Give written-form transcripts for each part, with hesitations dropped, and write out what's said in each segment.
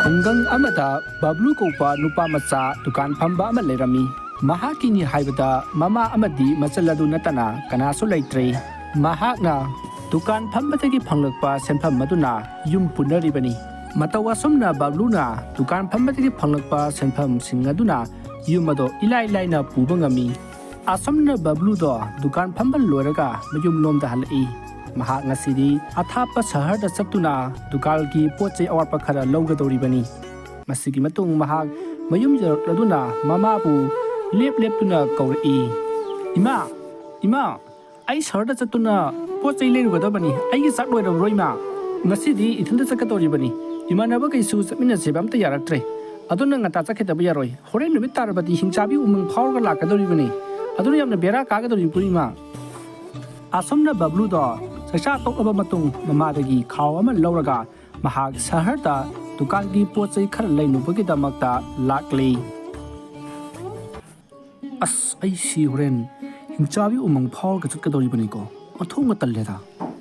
Hunggang amada bablu ko pa nupa masa dukan pamba malerami. Mahaki ni haibada mama amadi masaladu natana kanaso laitre. Mahak na dukan pamba tagi panglakpa senpam maduna yum punaribani. Matawasam na bablu na dukan pamba tagi panglakpa senpam singaduna yum ado ilay na pubangami. Asam na bablu do dukan pamba loraga mayum lom da halai. Mahak ngasidi athapa sahar da satuna dukal ki poche awar pakhara lawgadoribani masigi matung mahak mayum jaraduna mama bu lep tuna kauri ima ai sahar da satuna poche lerugadabani ai gi sak loi roima ngasidi ithunda sakadoribani imanaba kaisu samina sebam ta yaraktre aduna ngata sakhetaba yaroi horen numit tarabati hingchabi umang phawga lakadoribani aduna yamna bera kagadori purima asomna bablu do Sasha tokaba matung mamadagi khawama lauraga mahag saharta dukan gi pochai khar lainubagi damakta lakli as ai si horen hingchabi umang phawr ga chatkadori bani ko athonga talleda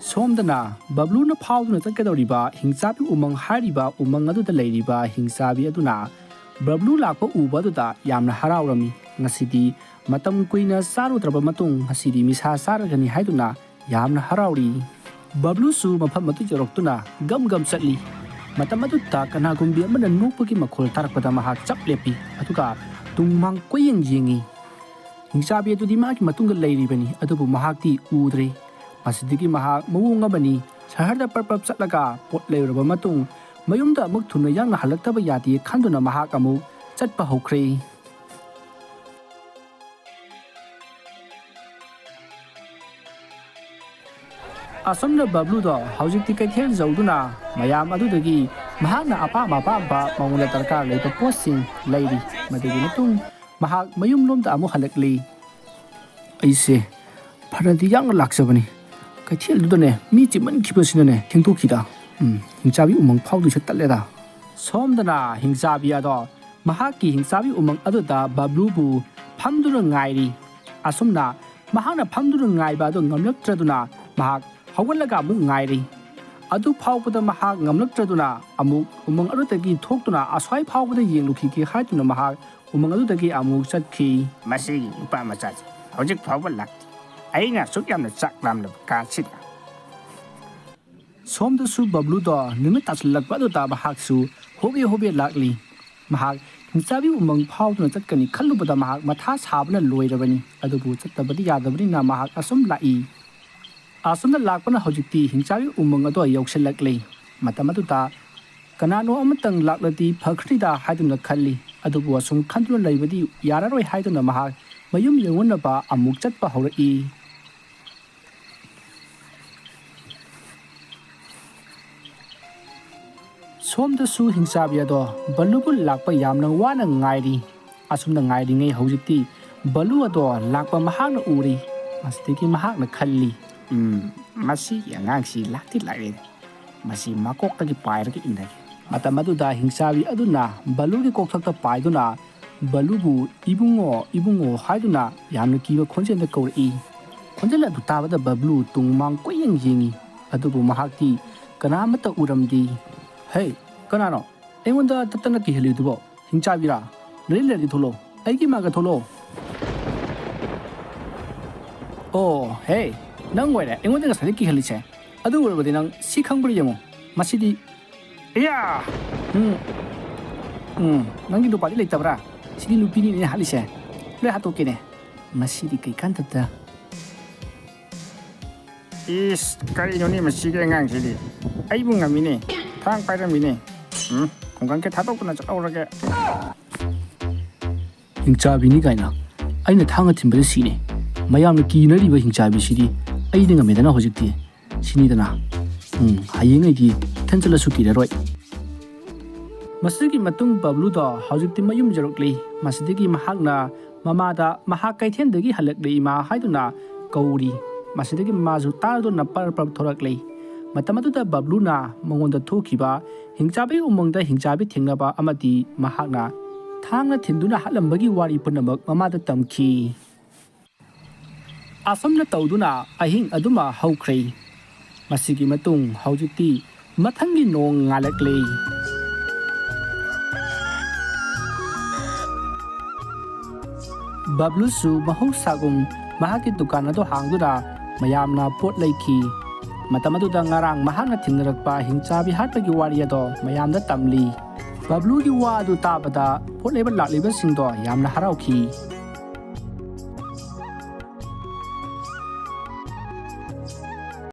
somdana bablu na phawduna chatkadori ba hingchabi umang hariba umang adu da leiriba hingchabi aduna bablu lakpa uba du da yamna harawrami ngasidi matam kuina sarudraba matung ngasidi misa saragani haiduna yamna harawri bablu su mafam matu jorokuna gam satli matam adu ta kana gumbi amana nupagi makhol tarakpada mahak chap lepi atuka tungmang koyeng jingi hingsabi adu di maki matunga leiri bani adubu mahakti udre masidigi mahak mawunga bani saharda parpap satlaga pot leiraba matung mayumda amuk thuna yangna halaktaba yati khanduna mahak amu chatpa hokre Asomna bablu do haujikti kaithel zawduna mayam adudagi mahakna apa mawala tarkar leipa posting leiri madagi matung mahak mayum lomda amu halakli aise pharadi yang laksabani kaithel dudane mi chiman khibasina thengtokida hingchabi umang phawdu chatleda somdana hingchabi ado mahaki hingchabi umang aduda bablu bu phamduna ngairi asomna mahakna phamduna ngaiba do ngamlaktraduna mahak hawalaga mu ngairi adu phawbada mahak ngamlaktraduna amuk umang adutagi thokduna aswai phawbada yenglukhi ki haituna mahak umang adutagi amuk chatki masigi upa machaji hojik phawba lak aina sukyamna chaklamna kasit somda su bablu do nimit taslakba do ta mahak su hobe lakli mahak hingchabi umang phawduna chatkani khallubada mahak matha sabna loirabani adubu chattabadi yadabani na mahak asum lai asumna lakpana hojikti hingchabi umang ado yaukshalakle matamaduta kanano amatang laklati phakrida haiduna khalli adubu asum khanduna leibadi yararoi haiduna mahak mayum yengonaba amuk chatpa haurai somda su hingchabi ado balubul lakpa yamna wana ngairi asumna ngairi ngai hojikti balu ado lakpa mahakna uri mastiki mahakna khalli masi angangsi lakti lare masi makok tagi pairagi indagi matamaduda hingsabi aduna balugi kokthakta paiduna balubu ibungo haiduna yamna kiba khonjenda kauri khonjela du tabada bablu tungmang koyeng jingi adubu mahakti kanamata uramdi hey kanano engonda tatana ki helidubo hingchabira lele tholo aigi maga tholo oh hey nang wai engonda ga sari ki helise adu urabadi nang si khangburi yemo masidi iya nangi do padi leitabra sidi lupini ne halise le hatokene masidi kai kantata is kari noni masigi angangsi di aibu ngamine thang pairamine kongang ke thadokuna chakaurage hingchabini gaina aina thanga thimbade sine ꯃꯌꯥꯝꯅ ꯀꯤꯅꯔꯤꯕ ꯍꯤꯡꯆꯥꯕꯤꯁꯤꯗꯤ ꯑꯩꯗꯤ ꯉꯝꯃꯦꯗꯅ ꯍꯧꯖꯤꯛꯇꯤ ꯁꯤꯅꯤꯗꯅ ꯍꯌꯦꯡꯉꯩꯗꯤ ꯏꯊꯟ ꯆꯠꯂꯁꯨ ꯀꯤꯔꯔꯣꯏ ꯃꯁꯤꯒꯤ ꯃꯇꯨꯡ ꯕꯕ꯭ꯂꯨꯗꯣ ꯍꯧꯖꯤꯛꯇꯤ ꯃꯌꯨꯝ ꯌꯧꯔꯛꯂꯤ ꯃꯁꯤꯗꯒꯤ ꯃꯍꯥꯛꯅ ꯃꯃꯥꯗ ꯃꯍꯥꯛ ꯀꯩꯊꯦꯜꯗꯒꯤ ꯍꯜꯂꯛꯂꯤ ꯏꯃꯥ ꯍꯥꯏꯗꯨꯅ ꯀꯧꯔꯤ ꯃꯁꯤꯗꯒꯤ ꯃꯃꯥꯁꯨ ꯇꯥꯗꯨꯅ ꯄꯔ ꯊꯣꯔꯛꯂꯤ ꯃꯇꯝ ꯑꯗꯨꯗ ꯕꯕ꯭ꯂꯨꯅ ꯃꯉꯣꯟꯗ ꯊꯣꯛꯈꯤꯕ ꯍꯤꯡꯆꯥꯕꯤ ꯎꯃꯪꯗ ꯍꯤꯡꯆꯥꯕꯤ ꯊꯦꯡꯅꯕ ꯑꯃꯗꯤ ꯃꯍꯥꯛꯅ ꯊꯥꯡꯅ ꯊꯤꯟꯗꯨꯅ ꯍꯥꯠꯂꯝꯕꯒꯤ ꯋꯥꯔꯤ ꯄꯨꯝꯅꯃꯛ ꯃꯃꯥꯗ ꯇꯝꯈꯤ ꯑꯁꯨꯝꯅ ꯇꯧꯗꯨꯅ ꯑꯍꯤꯡ ꯑꯗꯨꯃ ꯍꯧꯈ꯭ꯔꯦ ꯃꯁꯤꯒꯤ ꯃꯇꯨꯡ ꯍꯧꯖꯤꯛꯇꯤ ꯃꯊꯪꯒꯤ ꯅꯣꯡ ꯉꯥꯜꯂꯛꯂꯤ ꯕꯕ꯭ꯂꯨꯁꯨ ꯃꯍꯧꯁꯥꯒꯨꯝ ꯃꯍꯥꯛꯀꯤ ꯗꯨꯀꯥꯟ ꯑꯗꯨ ꯍꯥꯡꯗꯨꯅ ꯃꯌꯥꯝꯅ ꯄꯣꯠ ꯂꯩꯈꯤ ꯃꯇꯝ ꯑꯗꯨꯗ ꯉꯔꯥꯡ ꯃꯍꯥꯛꯅ ꯊꯦꯡꯅꯔꯛꯄ ꯍꯤꯡꯆꯥꯕꯤ ꯍꯥꯠꯄꯒꯤ ꯋꯥꯔꯤ ꯑꯗꯣ ꯃꯌꯥꯝꯗ ꯇꯝꯂꯤ ꯕꯕ꯭ꯂꯨꯒꯤ ꯋꯥ ꯑꯗꯨ ꯇꯥꯕꯗ ꯄꯣꯠ ꯂꯩꯕ ꯂꯥꯛꯂꯤꯕꯁꯤꯡꯗꯣ ꯌꯥꯝꯅ ꯍꯔꯥꯎꯈꯤ